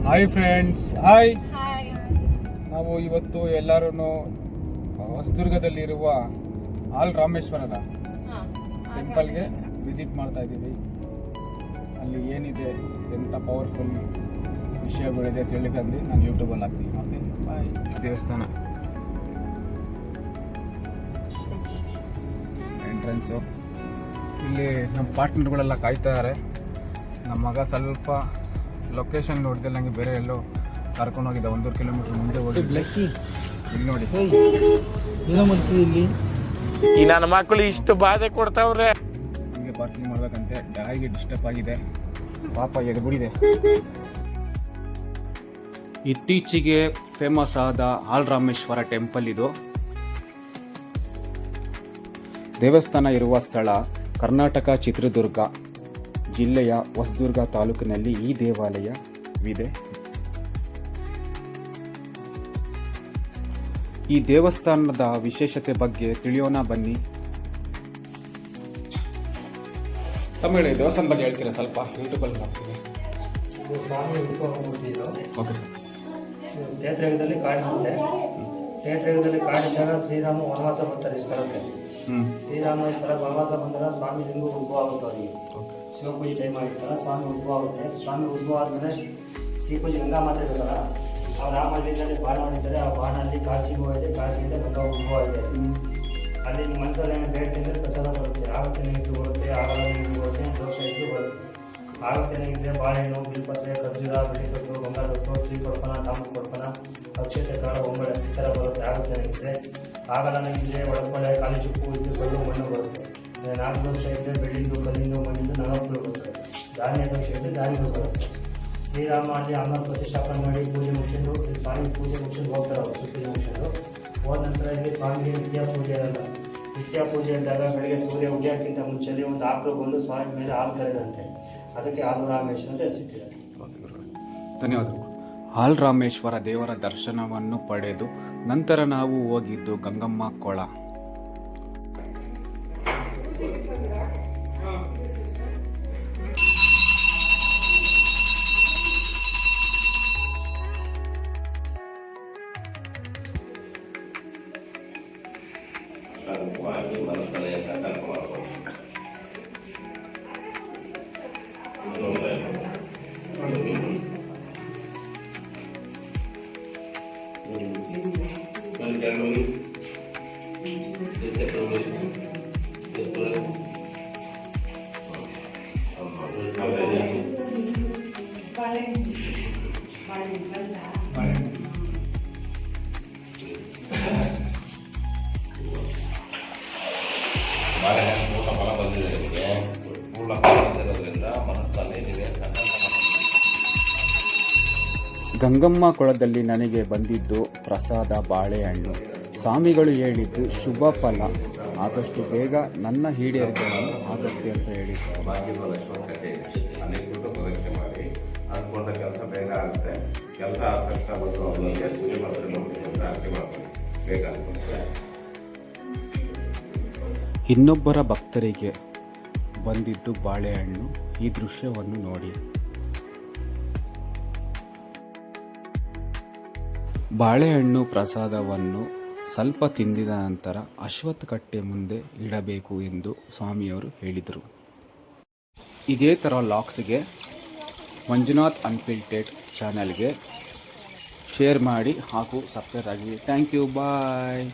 Hi friends, hi. Hi. ನಾವು ಇವತ್ತು ಎಲ್ಲರೂ ಹೊಸದುರ್ಗದಲ್ಲಿರುವ ಆಲ್ ರಾಮೇಶ್ವರನ ಟೆಂಪಲ್ಗೆ ವಿಸಿಟ್ ಮಾಡ್ತಾ ಇದ್ದೀವಿ. ಅಲ್ಲಿ ಏನಿದೆ, ಎಂಥ ಪವರ್ಫುಲ್ ವಿಷಯಗಳಿದೆ ತಿಳಿಕಂದು ನಾನು ಯೂಟ್ಯೂಬಲ್ಲಿ ಹಾಕ್ತೀನಿ. ಓಕೆ, ಬಾಯ್. ದೇವಸ್ಥಾನ ಎಂಟ್ರೆನ್ಸು. ಇಲ್ಲಿ ನಮ್ಮ ಪಾರ್ಟ್ನರ್ಗಳೆಲ್ಲ ಕಾಯ್ತಾ ಇದ್ದಾರೆ. ನಮ್ಮ ಮಗ ಸ್ವಲ್ಪ ಲೊಕೇಶನ್ ನೋಡಿದೆ, ನನಗೆ ಬೇರೆ ಎಲ್ಲೋ ಕರ್ಕೊಂಡೋಗಿದ್ದೆ. 1 ಕಿಲೋಮೀಟರ್ ಮುಂದೆ ಹೋಗಿ ಇಲ್ಲಿ ನೋಡಿ ಈ ನನ್ನ ಮಕ್ಕಳು ಇಷ್ಟು ಬಾಧೆ ಕೊಡ್ತಾವ್ರೆ. ಹಂಗೆ ಪಾರ್ಕಿಂಗ್ ಮಾಡ್ಬೇಕಂತೆ. ಗಾಡಿಗೆ ಡಿಸ್ಟರ್ಬ್ ಆಗಿದೆ, ಪಾಪ ಎದ್ಬಿಡಿದೆ. ಇತ್ತೀಚೆಗೆ ಫೇಮಸ್ ಆದ ಆಲ್ ರಾಮೇಶ್ವರ ಟೆಂಪಲ್ ಇದು. ದೇವಸ್ಥಾನ ಇರುವ ಸ್ಥಳ ಕರ್ನಾಟಕ ಚಿತ್ರದುರ್ಗ ಜಿಲ್ಲೆಯ ಹೊಸದುರ್ಗ ತಾಲೂಕಿನಲ್ಲಿ ಈ ದೇವಾಲಯವಿದೆ. ಈ ದೇವಸ್ಥಾನದ ವಿಶೇಷತೆ ಬಗ್ಗೆ ತಿಳಿಯೋಣ ಬನ್ನಿ. ಸಮಯ ದೇವಸ್ಥಾನ ಬಗ್ಗೆ ಹೇಳ್ತೀರಾ ಸ್ವಲ್ಪ? ಯೂಟ್ಯೂಬಲ್ಲಿ ಮಾಡ್ತೀನಿ. Okay sir. ಕ್ಷೇತ್ರಯುಗದಲ್ಲಿ ಕಾಡಿರುತ್ತೆ. ಕ್ಷೇತ್ರಯುಗದಲ್ಲಿ ಕಾಡಿದ್ದಾಗ ಶ್ರೀರಾಮ ವನವಾಸ ಬರ್ತಾರೆ ಈ ಸ್ಥಳಕ್ಕೆ. ಶ್ರೀರಾಮ ಈ ಸ್ಥಳಕ್ಕೆ ವನವಾಸ ಬಂದಾಗ ಸ್ವಾಮಿ ಲಿಂಗು ಉದ್ಭವ ಆಗುತ್ತೆ. ಅವರಿಗೆ ಶಿವಪೂಜೆ ಟೈಮ್ ಆಗಿರ್ತಾರ, ಸ್ವಾಮಿ ಉದ್ಭವ ಆಗುತ್ತೆ. ಸ್ವಾಮಿ ಉದ್ಭವ ಆದಮೇಲೆ ಶ್ರೀಪೂಜೆ ಗಂಗಾ ಮಾತೆ ಇರ್ತಾರ. ಅವ್ರು ರಾಮಲ್ಲಿಂದಲೇ ಬಾಣ ಮಾಡಿದ್ದಾರೆ. ಆ ಬಾಣ ಅಲ್ಲಿ ಕಾಶಿಗೂ ಇದೆ, ಕಾಶಿಯಿಂದ ಗಂಗಾ ಉದ್ಭವ ಇದೆ. ಅಲ್ಲಿ ನಿಮ್ಮ ಮನಸ್ಸಲ್ಲಿ ಬೇಡ್ತಿದ್ರೆ ಪ್ರಸಾದ ಬರುತ್ತೆ. ಆಗುತ್ತೆ ನೆಗೆದು ಬರುತ್ತೆ, ಆಗಲ್ಲ ನೆಗೆದು ಬರುತ್ತೆ, ದೋಷ ಇದ್ದು ಬರುತ್ತೆ. ಆಗುತ್ತೆ ನೆಗೆದ್ರೆ ಬಾಳೆಹಣ್ಣು, ಬಿಲ್ಪತ್ರೆ, ಖರ್ಜೂರ, ಬಿಳಿಕಟ್ಟು, ಬಂಗಾರಟ್ಟು, ಶ್ರೀಕೊಡ್ಪನ, ತಾಮ್ರ ಕೊಡ್ಪನ, ಅಕ್ಷತೆ ಕಾಳು, ಒಂಬಳೆ ಈ ಥರ ಬರುತ್ತೆ. ಆಗುತ್ತೆ ನೆಗೆದ್ರೆ. ಆಗಲ್ಲ ನೆಗೆದ್ರೆ ಒಳಪಳೆ, ಕಾಲಿ ಚುಪ್ಪು ಇದ್ದು ಕಲ್ಲು ಮಣ್ಣು ಬರುತ್ತೆ. 4 ದೋಷ ಇದ್ದರೆ ಬೆಳ್ಳಿಂದು, ಕಲ್ಲಿಂದು, ಮಣ್ಣಿಂದು 4 ಬರುತ್ತೆ. ಧಾನ್ಯ ದೋಷ ಇದ್ದರೆ ಧಾನ್ಯಗಳು ಬರುತ್ತೆ. ಶ್ರೀರಾಮ ಅಲ್ಲಿ ಅಮ್ಮ ಪ್ರತಿಷ್ಠಾಪನೆ ಮಾಡಿ ಪೂಜೆ ಮುಗಿಸಿದ್ದು ಸ್ವಾಮಿ ಪೂಜೆ ಮುಗಿಸಿದ್ದು ಹೋಗ್ತಾರೆ. ಅವರು ಪೂಜೆ ಮುಗಿಸಿದ್ದು ಹೋದ ನಂತರ ಇಲ್ಲಿ ಸ್ವಾಮಿಗೆ ನಿತ್ಯ ಪೂಜೆ ಇರಲ್ಲ. ನಿತ್ಯ ಪೂಜೆ ಇದ್ದಾಗ ಬೆಳಗ್ಗೆ ಸೂರ್ಯ ಉದಯಕ್ಕಿಂತ ಮುಂಚೆಯಲ್ಲಿ ಒಂದು ಆಕಳು ಬಂದು ಸ್ವಾಮಿ ಮೇಲೆ ಹಾಲು ಕರೆದಂತೆ. ಅದಕ್ಕೆ ಆಲ್ ರಾಮೇಶ್ವರ ಅಂತ ಹೆಸರಿಟ್ಟಿದೆ. ಧನ್ಯವಾದಗಳು. ಆಲ್ ರಾಮೇಶ್ವರ ದೇವರ ದರ್ಶನವನ್ನು ಪಡೆದು ನಂತರ ನಾವು ಹೋಗಿದ್ದು ಗಂಗಮ್ಮ ಕೊಳ. ಊಟ ಬಲ ಬಂದಿದೆ. ನಿಮಗೆ ಪೂರ್ಣ ಕಾಣಿಸಿರೋದ್ರಿಂದ ಮನಸ್ಸಲ್ಲಿ ನೀವೇ ಗಂಗಮ್ಮ ಕೊಳದಲ್ಲಿ ನನಗೆ ಬಂದಿದ್ದು ಪ್ರಸಾದ ಬಾಳೆಹಣ್ಣು. ಸ್ವಾಮಿಗಳು ಹೇಳಿದ್ದು ಶುಭ ಫಲ ಆದಷ್ಟು ಬೇಗ ನನ್ನ ಈಡೇರಿಕೆಯನ್ನು ಆಗುತ್ತೆ ಅಂತ ಹೇಳಿದ್ದಾರೆ. ಅನೇಕ ಪ್ರದಕ್ಷಿಣೆ ಮಾಡಿ ಅಂದ್ಕೊಂಡ ಕೆಲಸ ಬೇಗ ಆಗುತ್ತೆ. ಕೆಲಸ ಆದ ತಕ್ಷಣ ಬಂದು ಅವರಿಗೆ ಪೂಜೆ ಮಾಡ್ಕೊಂಡು ಆರತಿ ಮಾಡ್ಕೊಂಡು ಬೇಗ ಆಗುತ್ತೆ. ಇನ್ನೊಬ್ಬರ ಭಕ್ತರಿಗೆ ಬಂದಿದ್ದು ಬಾಳೆಹಣ್ಣು. ಈ ದೃಶ್ಯವನ್ನು ನೋಡಿ. ಬಾಳೆಹಣ್ಣು ಪ್ರಸಾದವನ್ನು ಸ್ವಲ್ಪ ತಿಂದಿದ ನಂತರ ಅಶ್ವತ್ಥ ಕಟ್ಟೆ ಮುಂದೆ ಇಡಬೇಕು ಎಂದು ಸ್ವಾಮಿಯವರು ಹೇಳಿದರು. ಇದೇ ಥರ ಲಾಗ್ಸ್ಗೆ ಮಂಜುನಾಥ್ ಅನ್ಫಿಲ್ಟೆಡ್ ಚಾನಲ್ಗೆ ಶೇರ್ ಮಾಡಿ ಹಾಗೂ ಸಬ್ಸ್ಕ್ರೈಬ್ ಆಗಿ. Thank you, bye.